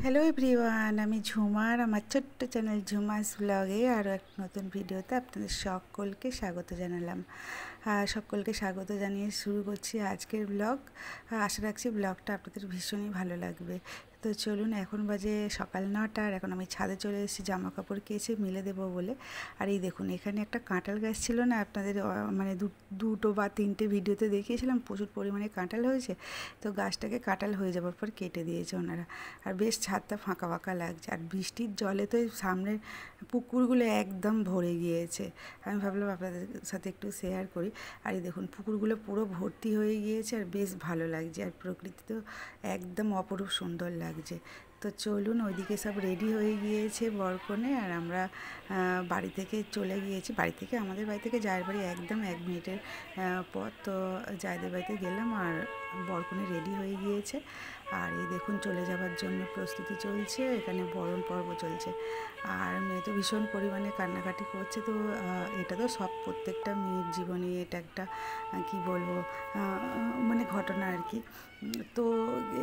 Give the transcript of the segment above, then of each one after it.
Hello everyone, আমি ঝুমার আমার ছোট্ট চ্যানেল ঝুমাস ব্লগে আরও এক নতুন ভিডিওতে আপনাদের সকলকে স্বাগত জানালাম। সকলকে স্বাগত জানিয়ে শুরু করছি আজকের ব্লগ। আশা রাখছি ব্লগটা আপনাদের ভীষণই ভালো লাগবে। তো চলুন, এখন বাজে সকাল 9টা আর এখন আমি ছাদে চলে এসেছি জামা কাপড় কেচে মেলে দেবো বলে। আর এই দেখুন, এখানে একটা কাঁঠাল গাছ ছিল না, আপনাদের মানে দুটো বা তিনটে ভিডিওতে দেখিয়েছিলাম প্রচুর পরিমাণে কাঁঠাল হয়েছে। তো গাছটাকে কাঁঠাল হয়ে যাওয়ার পর কেটে দিয়েছে ওনারা। আর বেশ ছাদটা ফাঁকা ফাঁকা লাগছে, আর বৃষ্টির জলে তো সামনের পুকুরগুলো একদম ভরে গিয়েছে। আমি ভাবলাম আপনাদের সাথে একটু শেয়ার করি। আর এই দেখুন, পুকুরগুলো পুরো ভর্তি হয়ে গিয়েছে আর বেশ ভালো লাগছে, আর প্রকৃতি তো একদম অপরূপ সুন্দর লাগছে। তো চলুন, ওইদিকে সব রেডি হয়ে গিয়েছে বরকনে, আর আমরা বাড়ি থেকে চলে গিয়েছি। বাড়ি থেকে, আমাদের বাড়ি থেকে জায়ের বাড়ি একদম 1 মিনিটের পথ। তো জায়দের বাড়িতে গেলাম আর বরকনে রেডি হয়ে গিয়েছে। আর এই দেখুন, চলে যাওয়ার জন্য প্রস্তুতি চলছে, এখানে বরণ পর্ব চলছে। আর মেয়ে তো ভীষণ পরিমাণে কান্নাকাটি করছে। তো এটা তো প্রত্যেকটা মেয়ের জীবনে এটা একটা কি বলবো, মানে ঘটনা আর কি। তো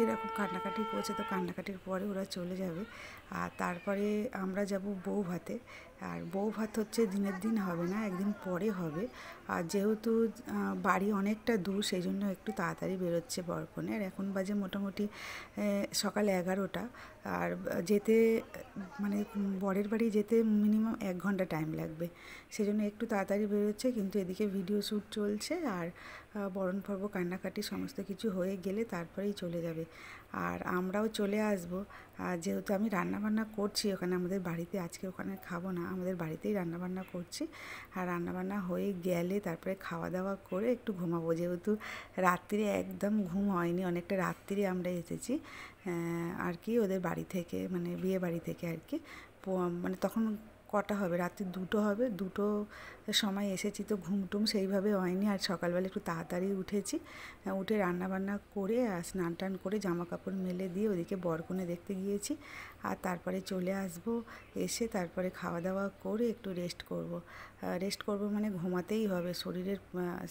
এরকম কান্নাকাটি করছে, তো কান্নাকাটির পরে ওরা চলে যাবে। আর তারপরে আমরা যাব বউ ভাতে। আর বউ ভাত হচ্ছে দিনের দিন হবে না, একদিন পরে হবে। আর যেহেতু বাড়ি অনেকটা দূর, সেই জন্য একটু তাড়াতাড়ি বেরোচ্ছে বরকনে। আর এখন বাজে মোটামুটি সকাল 11টা। আর যেতে মানে বরের বাড়ি যেতে মিনিমাম 1 ঘন্টা টাইম লাগবে, সেজন্য একটু তাড়াতাড়ি বেরোচ্ছে। কিন্তু এদিকে ভিডিও শ্যুট চলছে, আর বরণ পর্ব কান্নাকাটি সমস্ত কিছু হয়ে গেলে তারপরেই চলে যাবে। আর আমরাও চলে আসব। আর যেহেতু আমি রান্নাবান্না করছি ওখানে আমাদের বাড়িতে, আজকে ওখানে খাবো না, আমাদের বাড়িতেই রান্নাবান্না করছি। আর রান্নাবান্না হয়ে গেলে তারপরে খাওয়া দাওয়া করে একটু ঘুমাবো, যেহেতু রাত্রিরে একদম ঘুম হয়নি, অনেকটা রাত্রিরে আমরা এসেছি আর কি ওদের বাড়ি থেকে, মানে বিয়ে বাড়ি থেকে আর কি। মানে তখন কটা হবে, রাত্রি 2টো হবে, 2টো সময় এসেছি। তো ঘুমটুম সেইভাবে হয়নি। আর সকালবেলা একটু তাড়াতাড়ি উঠেছি, উঠে রান্নাবান্না করে আর স্নান টান করে জামা কাপড় মেলে দিয়ে ওদিকে বরকনে দেখতে গিয়েছি। আর তারপরে চলে আসব, এসে তারপরে খাওয়া দাওয়া করে একটু রেস্ট করব। মানে ঘুমাতেই হবে,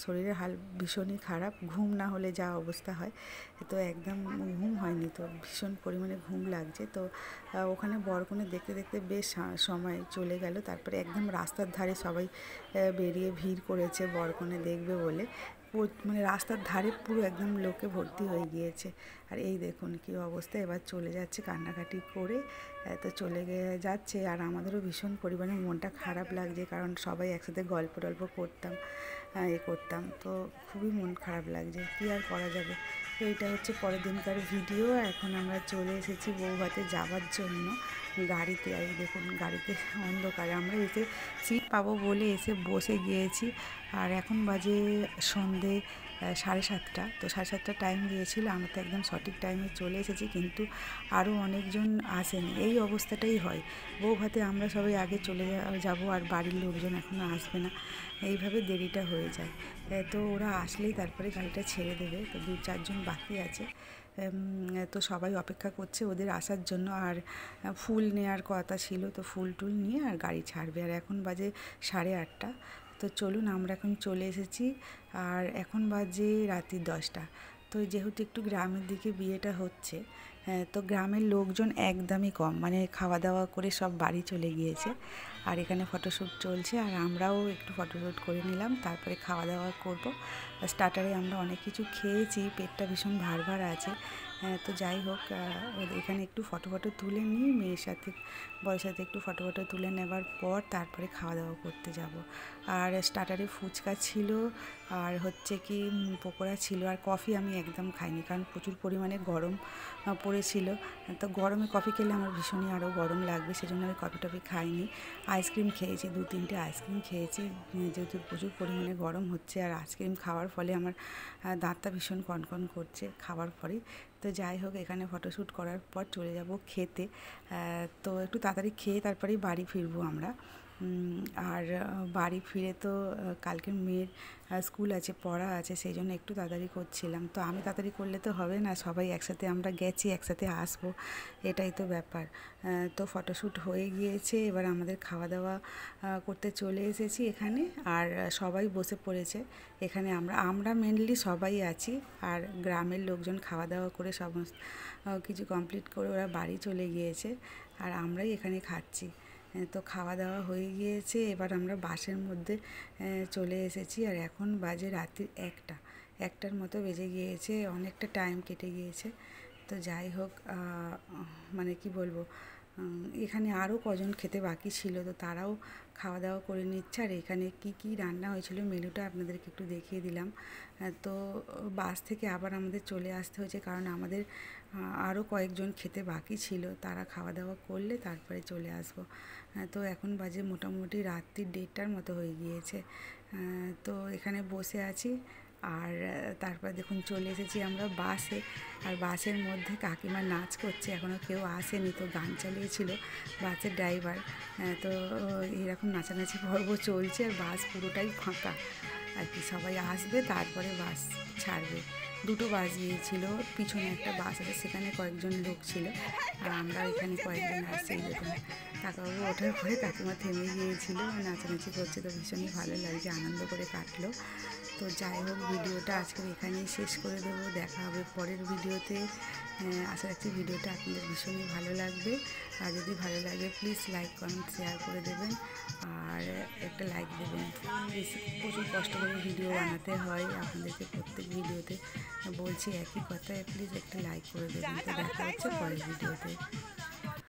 শরীরের হাল ভীষণই খারাপ, ঘুম না হলে যা অবস্থা হয়। তো একদম ঘুম হয়নি, তো ভীষণ পরিমাণে ঘুম লাগছে। তো ওখানে বরকনে দেখতে দেখতে বেশ সময় চলে গেল। তারপরে একদম রাস্তার ধারে সবাই বেরিয়ে ভিড় করেছে বরকনে দেখবে বলে। মানে রাস্তার ধারে পুরো একদম লোকে ভর্তি হয়ে গিয়েছে। আর এই দেখুন কী অবস্থা, এবার চলে যাচ্ছে কান্নাকাটি করে। তো চলে যাচ্ছে, আর আমাদেরও ভীষণ পরিমাণে মনটা খারাপ লাগছে, কারণ সবাই একসাথে গল্প টল্প করতাম, করতাম। তো খুবই মন খারাপ লাগছে, কী আর করা যাবে। তো এইটা হচ্ছে পরের দিনকার ভিডিও। এখন আমরা চলে এসেছি বউভাতে যাওয়ার জন্য গাড়িতে। আর দেখুন, গাড়িতে অন্ধকারে আমরা এসে সিট পাবো বলে এসে বসে গিয়েছি। আর এখন বাজে সন্ধে 7:30। তো 7:30 টাইম দিয়েছিল, আমরা তো একদম সঠিক টাইমে চলে এসেছি, কিন্তু আরও অনেকজন আসেনি। এই অবস্থাটাই হয়, বউভাতে আমরা সবাই আগে চলে যাব আর বাড়ির লোকজন এখনও আসবে না, এইভাবে দেরিটা হয়ে যায়। তো ওরা আসলেই তারপরে গাড়িটা ছেড়ে দেবে। তো 2-4 জন বাকি আছে, তো সবাই অপেক্ষা করছে ওদের আসার জন্য। আর ফুল নেওয়ার কথা ছিল, তো ফুল টুল নিয়ে আর গাড়ি ছাড়বে। আর এখন বাজে 8:30। তো চলুন, আমরা এখন চলে এসেছি। আর এখন বাজে রাত্রি 10টা। তো যেহেতু একটু গ্রামের দিকে বিয়েটা হচ্ছে, তো গ্রামের লোকজন একদমই কম, মানে খাওয়া দাওয়া করে সব বাড়ি চলে গিয়েছে। আর এখানে ফটোশ্যুট চলছে, আর আমরাও একটু ফটোশ্যুট করে নিলাম, তারপরে খাওয়া দাওয়া করব। স্টার্টারে আমরা অনেক কিছু খেয়েছি, পেটটা ভীষণ ভার ভার আছে। তো যাই হোক, এখানে একটু ফটো তুলে নিই মেয়ের সাথে, বরের সাথে একটু ফটো তুলে নেবার পর তারপরে খাওয়া দাওয়া করতে যাব। আর স্টার্টারে ফুচকা ছিল, আর হচ্ছে কি পকোড়া ছিল। আর কফি আমি একদম খাইনি, কারণ প্রচুর পরিমাণে গরম পড়েছিল। তো গরমে কফি খেলে আমার ভীষণই আরও গরম লাগবে, সেজন্য আমি কফি টফি খাইনি। আইসক্রিম খেয়েছি, 2-3টে আইসক্রিম খেয়েছি, যেহেতু প্রচুর পরিমাণে গরম হচ্ছে। আর আইসক্রিম খাওয়ার ফলে আমার দাঁতটা ভীষণ কনকন করছে খাওয়ার পরেই। তো যাই হোক, এখানে ফটোশ্যুট করার পর চলে যাব খেতে। তো একটু তাড়াতাড়ি খেয়ে তারপরেই বাড়ি ফিরবো আমরা। আর বাড়ি ফিরে তো কালকে মেয়ের স্কুল আছে, পড়া আছে, সেই জন্য একটু তাড়াতাড়ি করছিলাম। তো আমি তাড়াতাড়ি করলে তো হবে না, সবাই একসাথে আমরা গেছি, একসাথে আসবো, এটাই তো ব্যাপার। তো ফটোশ্যুট হয়ে গিয়েছে, এবার আমাদের খাওয়া দাওয়া করতে চলে এসেছি এখানে, আর সবাই বসে পড়েছে এখানে। আমরা মেনলি সবাই আছি, আর গ্রামের লোকজন খাওয়া দাওয়া করে সমস্ত কিছু কমপ্লিট করে ওরা বাড়ি চলে গিয়েছে, আর আমরাই এখানে খাচ্ছি। তো খাওয়া দাওয়া হয়ে গিয়েছে, এবার আমরা বাসের মধ্যে চলে এসেছি, আর এখন বাজে রাত্রির 1টার মতো বেজে গিয়েছে, অনেকটা টাইম কেটে গিয়েছে। তো যাই হোক, মানে কি বলবো, এখানে আরও কজন খেতে বাকি ছিল, তো তারাও খাওয়া দাওয়া করে নিচ্ছে। আর এখানে কি কি রান্না হয়েছিল মেনুটা আপনাদেরকে একটু দেখিয়ে দিলাম। তো বাস থেকে আবার আমাদের চলে আসতে হয়েছে, কারণ আমাদের আরও কয়েকজন খেতে বাকি ছিল, তারা খাওয়া দাওয়া করলে তারপরে চলে আসবো। তো এখন বাজে মোটামুটি রাত্রি 1:30টার মতো হয়ে গিয়েছে। তো এখানে বসে আছি, আর তারপর দেখুন চলে এসেছি আমরা বাসে, আর বাসের মধ্যে কাকিমা নাচ করছে, এখনও কেউ আসেনি, তো গান চালিয়েছিল বাসের ড্রাইভার। তো এরকম নাচানাচি পর্ব চলছে, আর বাস পুরোটাই ফাঁকা আর কি, সবাই আসবে তারপরে বাস ছাড়বে। 2টো বাস গিয়েছিল, পিছনে একটা বাস আছে, সেখানে কয়েকজন লোক ছিল, আর আমরা এখানে কয়েকজন আসছি। দেখুন কাকাবাবু ওঠার পরে কাকিমা থেমে গিয়েছিল, নাচানাচি করছে, তো ভীষণই ভালো লাগছে, আনন্দ করে কাটলো। তো যাই হোক, ভিডিওটা আজকের এখানেই শেষ করে দেবো, দেখা হবে পরের ভিডিওতে। আশা রাখছি ভিডিওটা আপনাদের ভীষণই ভালো লাগবে, আর যদি ভালো লাগে প্লিজ লাইক কমেন্ট শেয়ার করে দেবেন, আর একটা লাইক দেবেন। বেশি প্রচুর কষ্ট করে ভিডিও বানাতে হয়, আপনাদেরকে প্রত্যেক ভিডিওতে বলছি একই কথা, প্লিজ একটা লাইক করে দেবেন। তো দেখা হচ্ছে পরের ভিডিওতে।